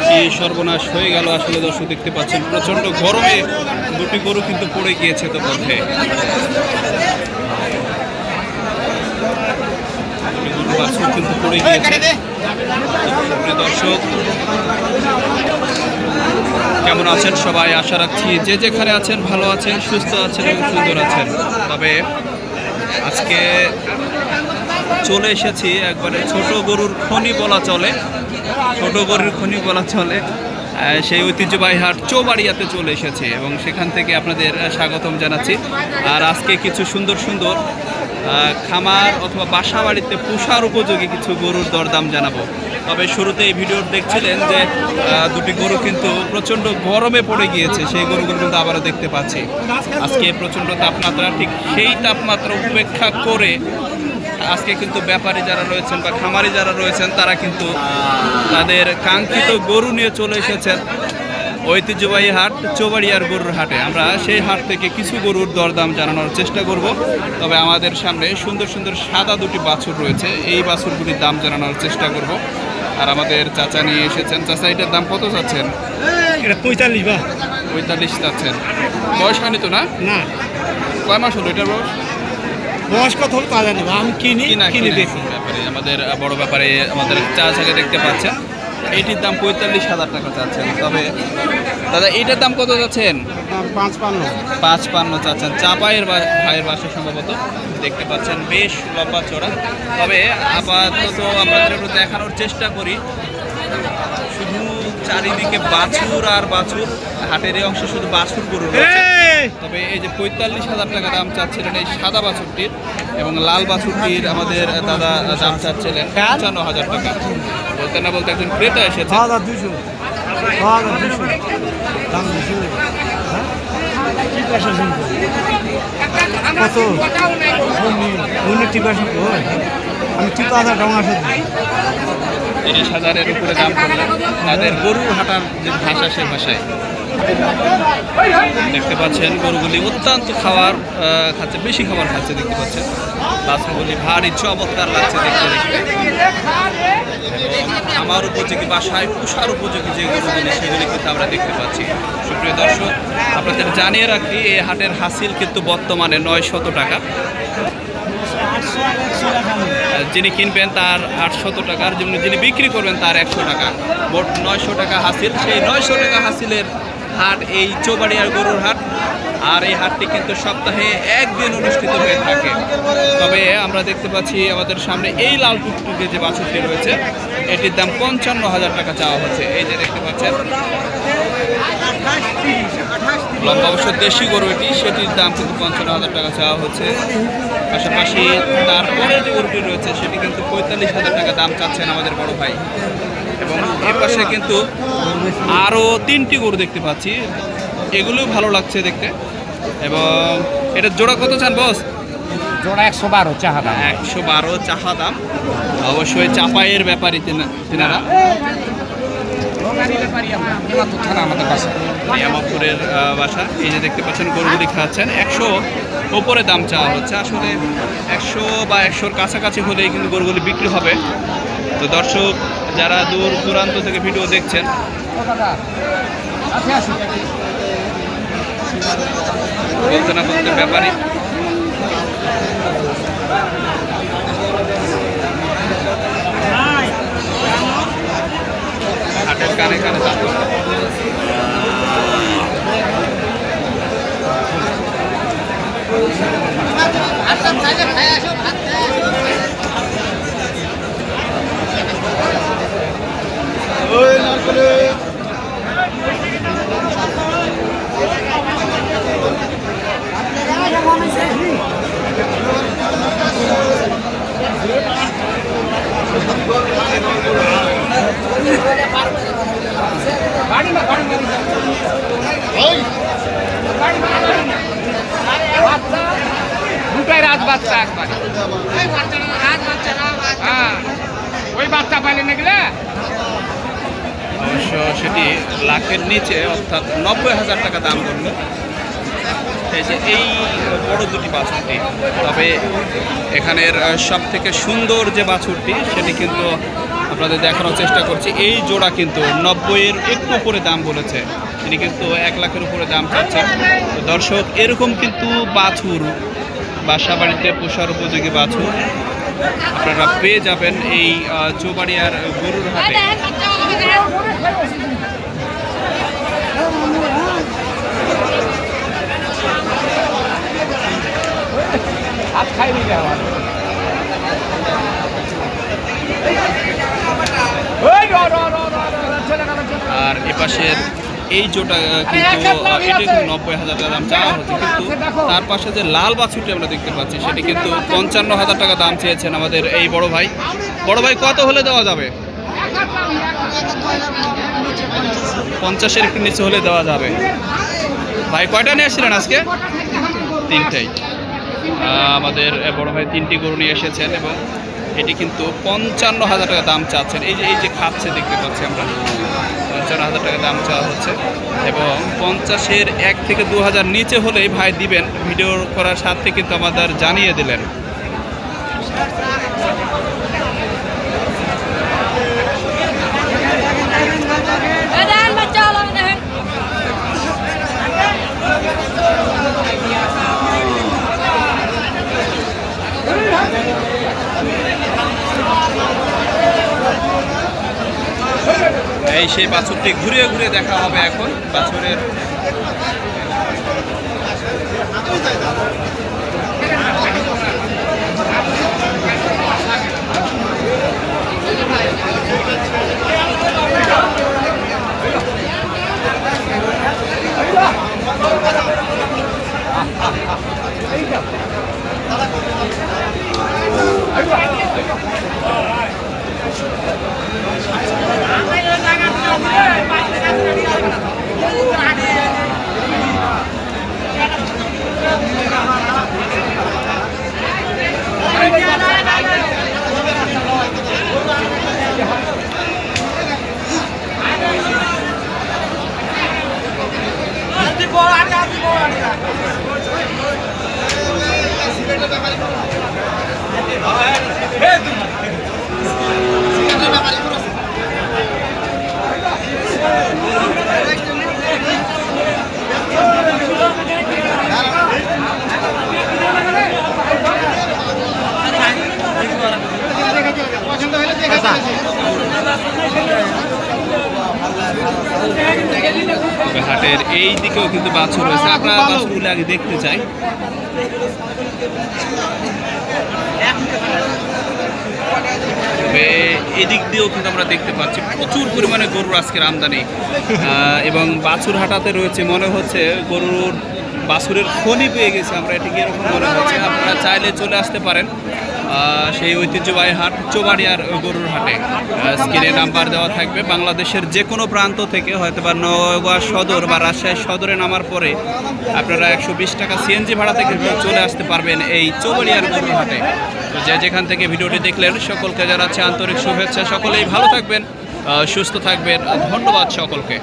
কি সর্বনাশ হয়ে গেল আসলে দর্শক, দেখতে পাচ্ছেন প্রচন্ড গরমে দুটি গরু কিন্তু পড়ে গিয়েছে তো পথে। কিন্তু পড়ে গিয়েছে। দর্শক কেমন আছেন সবাই? আশা রাখছি যে যেখানে আছেন ভালো আছেন, সুস্থ আছেন এবং সুন্দর আছেন। তবে আজকে চলে এসেছি একবারে ছোট গরুর খনি বলা চলে, ছোট গরুর খনি বলা চলে সেই ঐতিহ্যবাহী হাট চৌবাড়িয়াতে চলে এসেছে এবং সেখান থেকে আপনাদের স্বাগতম জানাচ্ছি। আর আজকে কিছু সুন্দর সুন্দর খামার অথবা বাসা বাড়িতে পোষার উপযোগী কিছু গরুর দরদাম জানাবো। তবে শুরুতে এই ভিডিও দেখছিলেন যে দুটি গরু কিন্তু প্রচণ্ড গরমে পড়ে গিয়েছে, সেই গরুগুলো কিন্তু আবারও দেখতে পাচ্ছি। আজকে প্রচণ্ড তাপমাত্রা, ঠিক সেই তাপমাত্রা উপেক্ষা করে আজকে কিন্তু ব্যাপারী যারা রয়েছেন বা খামারি যারা রয়েছেন তারা কিন্তু তাদের কাঙ্ক্ষিত গরু নিয়ে চলে এসেছেন ঐতিহ্যবাহী হাট চৌবাড়িয়ার গরুর হাটে। আমরা সেই হাট থেকে কিছু গরুর দরদাম জানানোর চেষ্টা করব। তবে আমাদের সামনে সুন্দর সুন্দর সাদা দুটি বাছুর রয়েছে, এই বাছুরগুলির দাম জানানোর চেষ্টা করব। আর আমাদের চাচা নিয়ে এসেছেন। চাচা, এটার দাম কত চাচ্ছেন? এটা 45 বা 45 চাচ্ছেন। বয়স হয়নি তো? না না। কয় মাস হলো এটার বয়স? বয়স কত হলো তা জানি না, আমি কিনে দেখি। ব্যাপারে আমাদের বড় ব্যাপারে আমাদের চাচাকে দেখতে পাচ্ছেন। এইটির দাম 45,000 টাকা চাচ্ছেন। তবে দাদা এইটার দাম কত চাচ্ছেন? 55 চাচ্ছেন। চাপাইয়ের ভাইয়ের বাসা সম্ভবত, দেখতে পাচ্ছেন বেশ লম্বা চড়া। তবে আপাতত আমাদের একটু দেখানোর চেষ্টা করি। শুধু চারিদিকে বাছুর আর বাছুর, হাটের এই অংশে শুধু বাছুর গরু রয়েছে। তবে এই যে 45,000 টাকা দাম চাচ্ছিলেন এই সাদা বাছুরটির, এবং লাল বাছুরটির আমাদের দাদা দাম চাচ্ছিলেন 55,000 টাকা। বলতে না বলতে একজন ক্রেতা এসেছে। আমি 30,000-এর উপরে দাম করলেন তাদের গরুর হাটার যে ভাষা, সে ভাষায় দেখতে পাচ্ছেন গরুগুলি অত্যন্ত খাবার খাচ্ছে, বেশি খাবার খাচ্ছে দেখতে পাচ্ছেন। বাছুরগুলি ভারী চমৎকার লাগছে দেখতে দেখতে। আমার উপযোগী বাসায় পোষার উপযোগী যে গরুগুলি, সেগুলি কিন্তু আমরা দেখতে পাচ্ছি। সুপ্রিয় দর্শক, আপনাদের জানিয়ে রাখি এই হাটের হাসিল কিন্তু বর্তমানে 900 টাকা। যিনি কিনবেন তার 800 টাকার, যিনি বিক্রি করবেন তার 100 টাকা, মোট 900 টাকা হাসিল। সেই 900 টাকা হাসিলের হাট এই চৌবাড়িয়ার গরুর হাট। আর এই হাটটি কিন্তু সপ্তাহে একদিন অনুষ্ঠিত হয়ে থাকে। তবে আমরা দেখতে পাচ্ছি আমাদের সামনে এই লাল টুকটুকে যে বাছুরটি রয়েছে, এটির দাম 55,000 টাকা চাওয়া হচ্ছে। এই যে দেখতে পাচ্ছেন লম্বা অবশ্য দেশি গরু এটি, সেটির দাম কিন্তু 55,000 টাকা চাওয়া হচ্ছে। পাশাপাশি তারপরে যে গরুটি রয়েছে সেটি কিন্তু 45,000 টাকা দাম চাচ্ছেন আমাদের বড় ভাই। এবং এর পাশে কিন্তু আরও 3টি গরু দেখতে পাচ্ছি, এগুলোও ভালো লাগছে দেখতে। এবং এটা জোড়া কত চান বস? জোড়া 112 চাহা দাম। 112 চাহা দাম। অবশ্যই চাপাইয়ের ব্যাপারী তেনারা। নিয়ামতপুরের বাসা। এই যে দেখতে পাচ্ছেন গরুগুলি খাচ্ছেন, 100 ওপরে দাম চাওয়া হচ্ছে। আসলে 100 বা 100-র কাছাকাছি হলেই কিন্তু গরুগুলি বিক্রি হবে। তো দর্শক যারা দূর দূরান্ত থেকে ভিডিও দেখছেন, বলতে না বলতে ব্যাপারী হাটের কানে কানে থাকবে। দুটাই রাত বাচ্চা একবার, ওই বাচ্চা পাইলে না গেলে অবশ্য সেটি লাখের নিচে, অর্থাৎ 90,000 টাকা দাম বললো। এই বড় দুটি বাছুরটি। তবে এখানের সব থেকে সুন্দর যে বাছুরটি সেটি কিন্তু আপনাদের দেখানোর চেষ্টা করছি। এই জোড়া কিন্তু 90-এর একটু উপরে দাম বলেছে, তিনি কিন্তু 1 লাখের উপরে দাম চাচ্ছেন। তো দর্শক, এরকম কিন্তু বাছুর বাসা বাড়িতে পোষার উপযোগী বাছুর আপনারা পেয়ে যাবেন এই চৌবাড়িয়ার গরুর হাটে। হাত খাই নিতে আমার আর এপাশের এই জোটা কিন্তু এটা কিন্তু 90,000 টাকা দাম চাওয়া হচ্ছে, কিন্তু তার পাশে যে লাল বাছুরটি আমরা দেখতে পাচ্ছি সেটি কিন্তু 55,000 টাকা দাম চেয়েছেন আমাদের এই বড় ভাই। বড় ভাই, কত হলে দেওয়া যাবে? 50-এর একটু নিচে হলে দেওয়া যাবে। ভাই কয়টা নিয়ে এসেছিলেন আজকে? 3টাই। আমাদের বড় ভাই 3টি গরু নিয়ে এসেছেন এবং এটি কিন্তু 55,000 টাকা দাম চাচ্ছেন। এই যে খাচ্ছে দেখতে পাচ্ছি আমরা, 55,000 টাকা দাম চাওয়া হচ্ছে এবং 50-এর 1 থেকে 2,000 নিচে হলেই ভাই দিবেন। ভিডিও করার সাথে কিন্তু আমাদের জানিয়ে দিলেন। এই সেই বাছুরটি ঘুরে ঘুরে দেখা হবে এখন। বাছুরের হাটের এই দিকেও কিন্তু বাছুর রয়েছে, আমরা বাছুরগুলো আগে দেখতে চাই। তবে এদিক দিয়েও কিন্তু আমরা দেখতে পাচ্ছি প্রচুর পরিমাণে গরুর আজকের আমদানি এবং বাছুর হাটাতে রয়েছে মনে হচ্ছে গরুর বাছুরের খনি পেয়ে গেছে আমরা, এটিকে এরকম মনে হচ্ছে। আপনারা চাইলে চলে আসতে পারেন সেই ঐতিহ্যবাহী হাট চৌবাড়িয়ার গরুর হাটে। স্ক্রিনে নাম্বার দেওয়া থাকবে। বাংলাদেশের যে কোনো প্রান্ত থেকে হয়তো বা নওগাঁ সদর বা রাজশাহী সদরে নামার পরে আপনারা 120 টাকা সিএনজি ভাড়াতে কিন্তু চলে আসতে পারবেন এই চৌবাড়িয়ার গরুর হাটে। তো যে যেখান থেকে ভিডিওটি দেখলেন সকলকে জানাচ্ছি আন্তরিক শুভেচ্ছা। সকলেই ভালো থাকবেন, সুস্থ থাকবেন। ধন্যবাদ সকলকে।